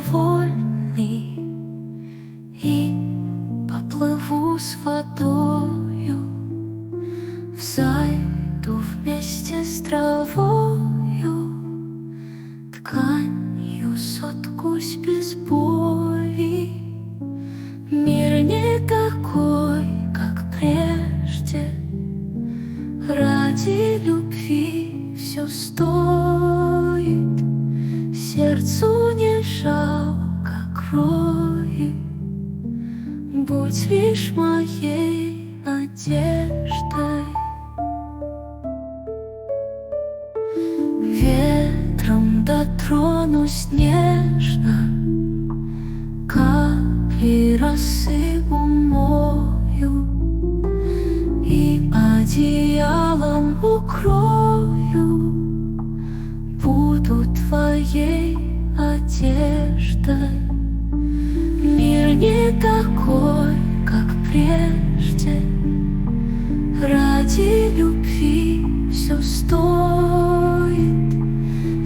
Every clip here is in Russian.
довольный и поплыву с водою, взойду вместе с травою, тканью соткусь без боли. Мир не такой, как прежде, ради любви все стоит. Сердцу не жалко крови, будь лишь моей надеждой. Ветром дотронусь нежно, капли росы умою и одеялом укрою. Буду твоей одеждой. Мир не такой, как прежде, ради любви все стоит.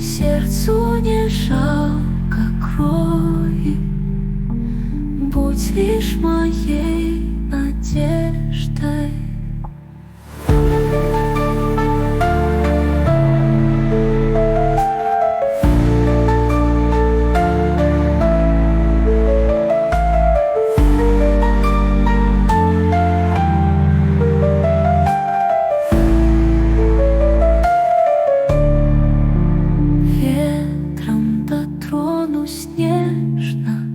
Сердцу не жалко крови, будь лишь моей надеждой. Ветром дотронусь нежно,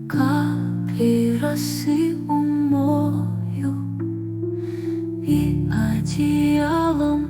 капли росы умою и одеялом